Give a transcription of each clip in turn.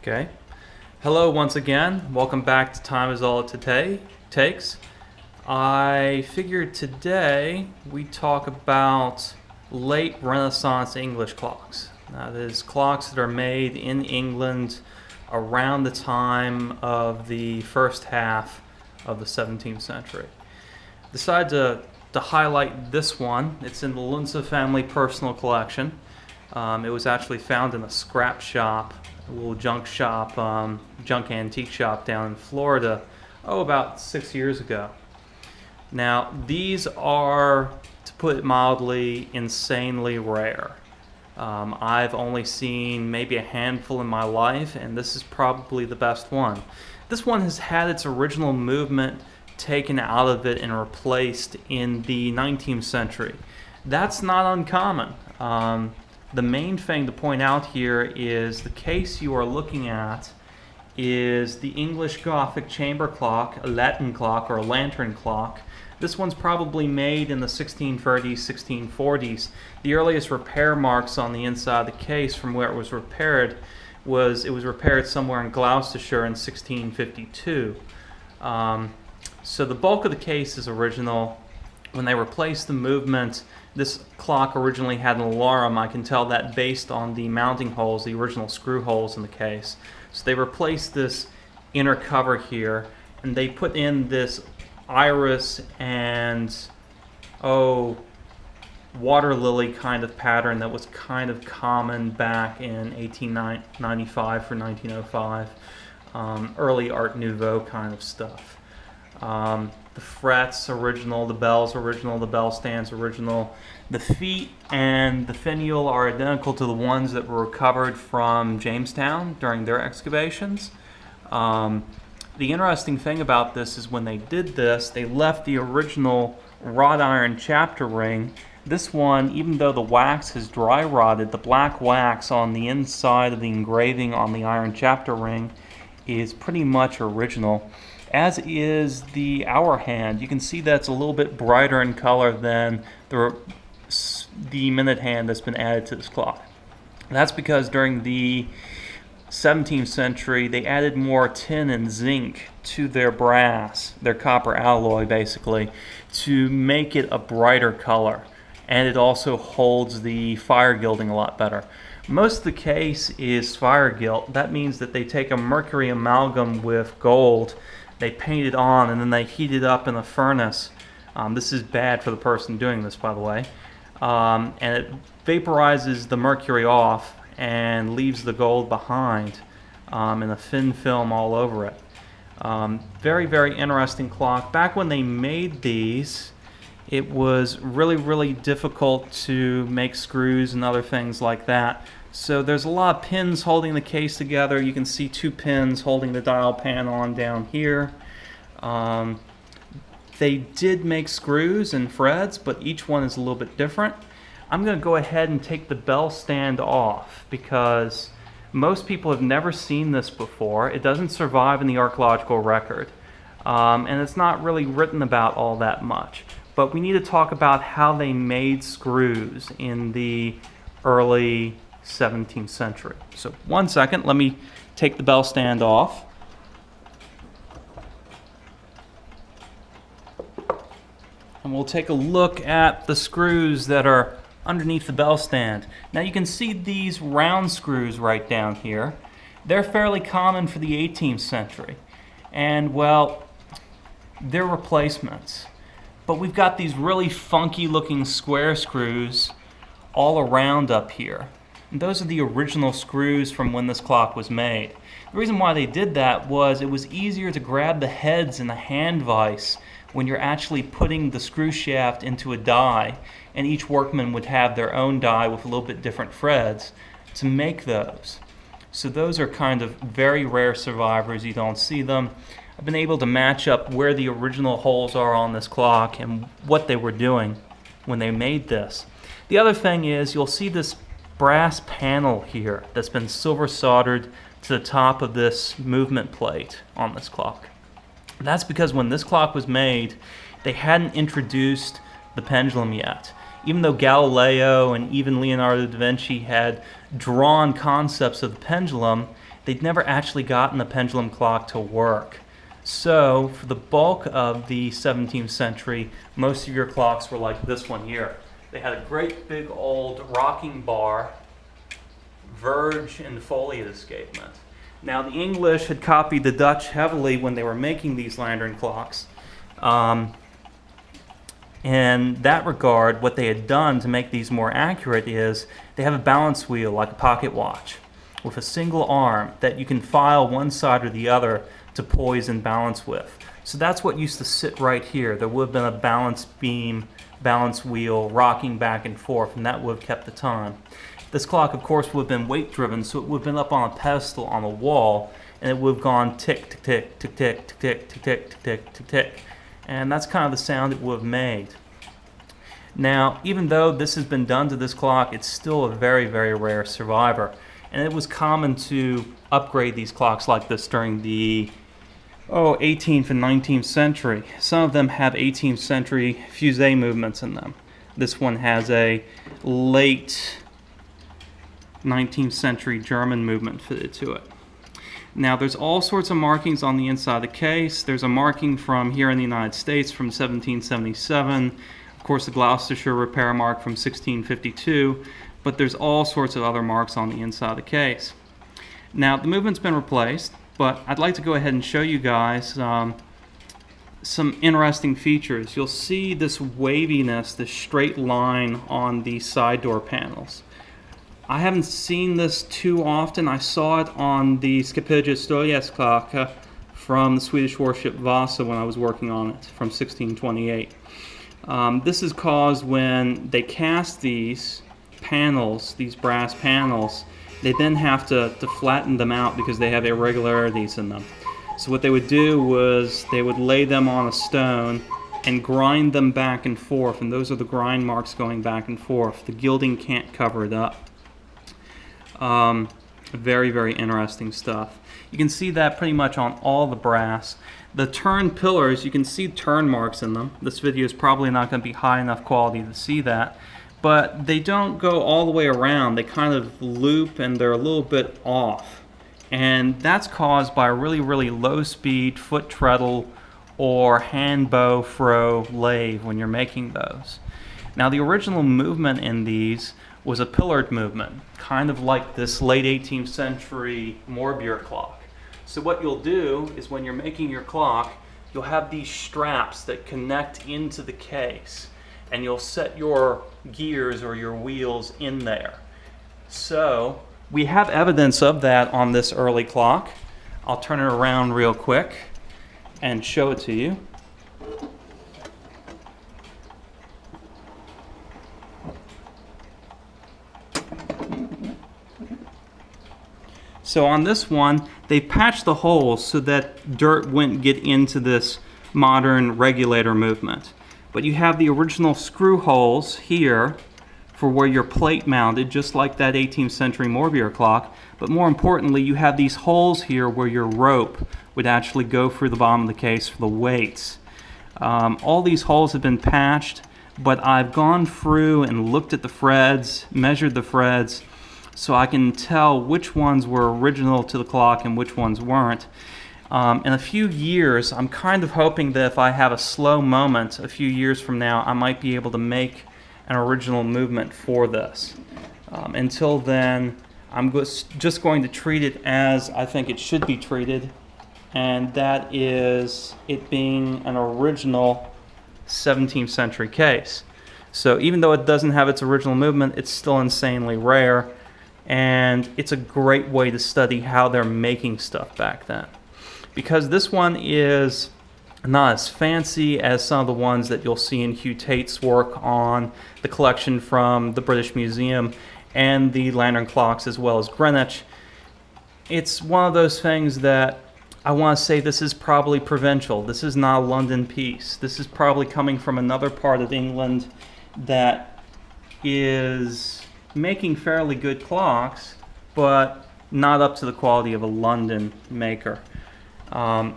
Okay. Hello once again. Welcome back to Time Is All It Takes. I figured today we talk about late Renaissance English clocks. That is, clocks that are made in England around the time of the first half of the 17th century. Decided to highlight this one. It's in the Lunza family personal collection. It was actually found in a scrap shop, a little junk antique shop down in Florida, about 6 years ago. Now, these are, to put it mildly, insanely rare. I've only seen maybe a handful in my life, and this is probably the best one. This one has had its original movement taken out of it and replaced in the 19th century. That's not uncommon. The main thing to point out here is the case you are looking at is the English Gothic chamber clock, a Latin clock or a lantern clock. This one's probably made in the 1630s, 1640s. The earliest repair marks on the inside of the case from where it was repaired was repaired somewhere in Gloucestershire in 1652. So the bulk of the case is original. When they replaced the movement, this clock originally had an alarm. I can tell that based on the mounting holes, the original screw holes in the case. So they replaced this inner cover here, and they put in this iris and water lily kind of pattern that was kind of common back in 1895 for 1905, early Art Nouveau kind of stuff. The frets original, the bells original, the bell stands original. The feet and the finial are identical to the ones that were recovered from Jamestown during their excavations. The interesting thing about this is when they did this, they left the original wrought iron chapter ring. This one, even though the wax has dry rotted, the black wax on the inside of the engraving on the iron chapter ring is pretty much original, as is the hour hand. You can see that's a little bit brighter in color than the minute hand that's been added to this clock. That's because during the 17th century they added more tin and zinc to their brass, their copper alloy basically, to make it a brighter color, and it also holds the fire gilding a lot better. Most of the case is fire gilt. That means that they take a mercury amalgam with gold, they paint it on, and then they heat it up in a furnace. This is bad for the person doing this, by the way. And it vaporizes the mercury off and leaves the gold behind in a thin film all over it. Very, very interesting clock. Back when they made these, it was really, really difficult to make screws and other things like that. So there's a lot of pins holding the case together. You can see two pins holding the dial pan on down here. They did make screws and threads, but each one is a little bit different. I'm going to go ahead and take the bell stand off because most people have never seen this before. It doesn't survive in the archaeological record, and it's not really written about all that much. But we need to talk about how they made screws in the early 17th century. So one second, let me take the bell stand off. And we'll take a look at the screws that are underneath the bell stand. Now you can see these round screws right down here. They're fairly common for the 18th century. And well, they're replacements. But we've got these really funky looking square screws all around up here. And those are the original screws from when this clock was made. The reason why they did that was it was easier to grab the heads in the hand vise when you're actually putting the screw shaft into a die, and each workman would have their own die with a little bit different threads to make those. So those are kind of very rare survivors. You don't see them. I've been able to match up where the original holes are on this clock and what they were doing when they made this. The other thing is you'll see this brass panel here that's been silver soldered to the top of this movement plate on this clock. That's because when this clock was made, they hadn't introduced the pendulum yet. Even though Galileo and even Leonardo da Vinci had drawn concepts of the pendulum, they'd never actually gotten the pendulum clock to work. So for the bulk of the 17th century, most of your clocks were like this one here. They had a great big old rocking bar, verge and foliot escapement. Now the English had copied the Dutch heavily when they were making these lantern clocks. In that regard, what they had done to make these more accurate is they have a balance wheel like a pocket watch with a single arm that you can file one side or the other to poise and balance with. So that's what used to sit right here. There would have been a balance beam, balance wheel rocking back and forth, and that would have kept the time. This clock, of course, would have been weight driven, so it would have been up on a pedestal on a wall, and it would have gone tick, tick, tick, tick, tick, tick, tick, tick, tick, tick, tick, tick. And that's kind of the sound it would have made. Now, even though this has been done to this clock, it's still a very, very rare survivor. And it was common to upgrade these clocks like this during the 18th and 19th century. Some of them have 18th century fusee movements in them. This one has a late 19th century German movement fitted to it. Now there's all sorts of markings on the inside of the case. There's a marking from here in the United States from 1777. Of course, the Gloucestershire repair mark from 1652. But there's all sorts of other marks on the inside of the case. Now the movement's been replaced, but I'd like to go ahead and show you guys some interesting features. You'll see this waviness, this straight line on the side door panels. I haven't seen this too often. I saw it on the Skipperjestoljesklocka from the Swedish warship Vasa when I was working on it from 1628. This is caused when they cast these panels, these brass panels, they then have to flatten them out because they have irregularities in them. So what they would do was they would lay them on a stone and grind them back and forth, and those are the grind marks going back and forth. The gilding can't cover it up. Very, very interesting stuff. You can see that pretty much on all the brass. The turn pillars, you can see turn marks in them. This video is probably not going to be high enough quality to see that, but they don't go all the way around. They kind of loop and they're a little bit off. And that's caused by a really, really low speed foot treadle or hand bow froe lathe when you're making those. Now the original movement in these was a pillared movement, kind of like this late 18th century Morbier clock. So what you'll do is when you're making your clock, you'll have these straps that connect into the case, and you'll set your gears or your wheels in there. So we have evidence of that on this early clock. I'll turn it around real quick and show it to you. So on this one, they patched the holes so that dirt wouldn't get into this modern regulator movement. But you have the original screw holes here for where your plate mounted, just like that 18th century Morbier clock. But more importantly, you have these holes here where your rope would actually go through the bottom of the case for the weights. All these holes have been patched, but I've gone through and looked at the threads, measured the threads, so I can tell which ones were original to the clock and which ones weren't. In a few years, I'm kind of hoping that if I have a slow moment a few years from now, I might be able to make an original movement for this. Until then, I'm just going to treat it as I think it should be treated, and that is it being an original 17th century case. So even though it doesn't have its original movement, it's still insanely rare, and it's a great way to study how they're making stuff back then. Because this one is not as fancy as some of the ones that you'll see in Hugh Tate's work on the collection from the British Museum and the lantern clocks as well as Greenwich. It's one of those things that I want to say this is probably provincial. This is not a London piece. This is probably coming from another part of England that is making fairly good clocks, but not up to the quality of a London maker.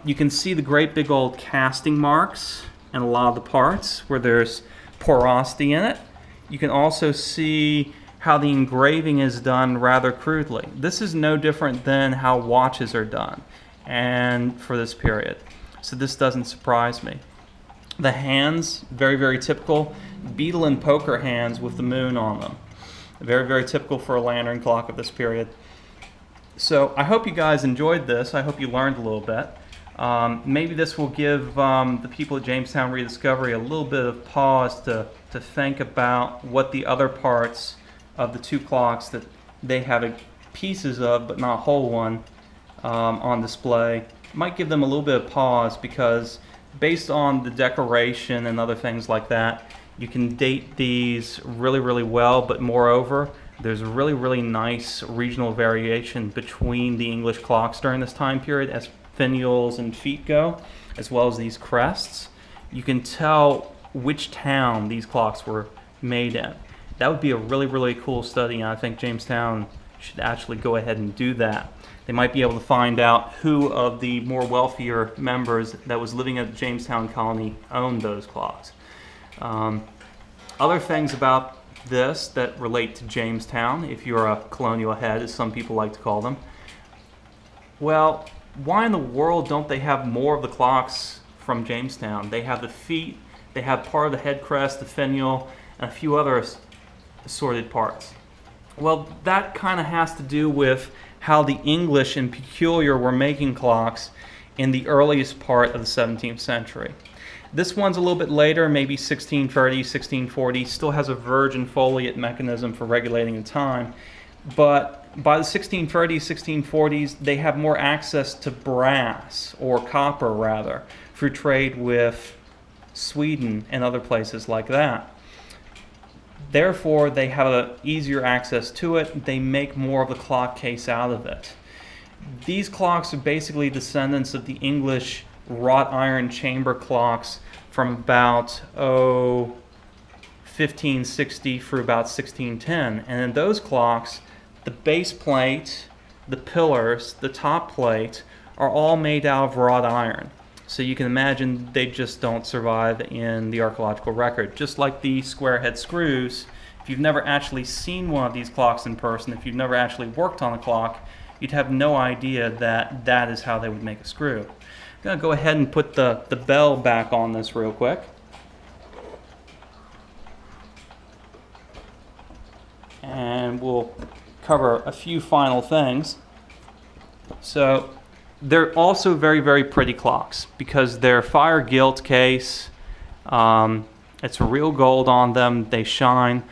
You can see the great big old casting marks in a lot of the parts where there's porosity in it. You can also see how the engraving is done rather crudely. This is no different than how watches are done, and for this period. So this doesn't surprise me. The hands, very, very typical. Beetle and poker hands with the moon on them. Very, very typical for a lantern clock of this period. So I hope you guys enjoyed this. I hope you learned a little bit. Maybe this will give the people at Jamestown Rediscovery a little bit of pause to think about what the other parts of the two clocks that they have pieces of but not whole one on display. Might give them a little bit of pause, because based on the decoration and other things like that, you can date these really, really well, but moreover, there's really, really nice regional variation between the English clocks during this time period as finials and feet go, as well as these crests. You can tell which town these clocks were made in. That would be a really, really cool study, and I think Jamestown should actually go ahead and do that. They might be able to find out who of the more wealthier members that was living at the Jamestown colony owned those clocks. Other things about this that relate to Jamestown, if you're a colonial head, as some people like to call them. Well, why in the world don't they have more of the clocks from Jamestown? They have the feet, they have part of the head crest, the finial, and a few other assorted parts. Well, that kind of has to do with how the English in peculiar were making clocks in the earliest part of the 17th century. This one's a little bit later, maybe 1630, 1640, still has a virgin foliate mechanism for regulating the time. But by the 1630s, 1640s, they have more access to brass, or copper rather, through trade with Sweden and other places like that. Therefore, they have easier access to it. They make more of the clock case out of it. These clocks are basically descendants of the English wrought iron chamber clocks from about 1560 through about 1610. And in those clocks, the base plate, the pillars, the top plate are all made out of wrought iron. So you can imagine they just don't survive in the archaeological record. Just like the square head screws, if you've never actually seen one of these clocks in person, if you've never actually worked on a clock, you'd have no idea that that is how they would make a screw. I'm going to go ahead and put the bell back on this real quick. And we'll cover a few final things. So they're also very, very pretty clocks because they're fire gilt case. It's real gold on them. They shine.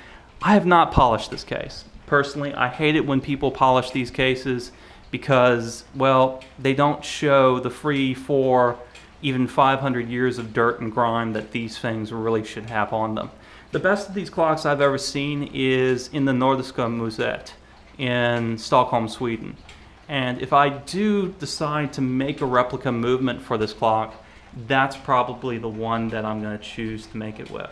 I have not polished this case. Personally, I hate it when people polish these cases because, well, they don't show the free 4, even 500 years of dirt and grime that these things really should have on them. The best of these clocks I've ever seen is in the Nordiska Museet in Stockholm, Sweden. And if I do decide to make a replica movement for this clock, that's probably the one that I'm going to choose to make it with.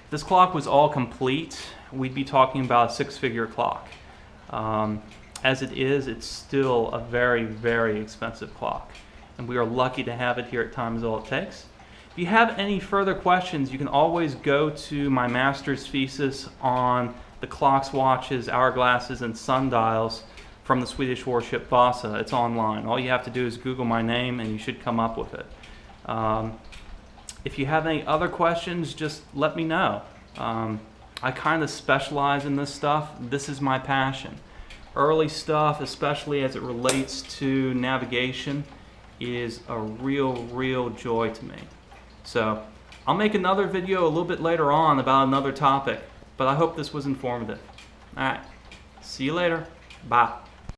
If this clock was all complete, we'd be talking about a 6-figure clock. As it is, it's still a very, very expensive clock. And we are lucky to have it here at Time Is All It Takes. If you have any further questions, you can always go to my master's thesis on the clocks, watches, hourglasses, and sundials from the Swedish warship Vasa. It's online. All you have to do is Google my name and you should come up with it. If you have any other questions, just let me know. I kind of specialize in this stuff. This is my passion. Early stuff, especially as it relates to navigation, is a real joy to me. So I'll make another video a little bit later on about another topic, but I hope this was informative. Alright, see you later. Bye.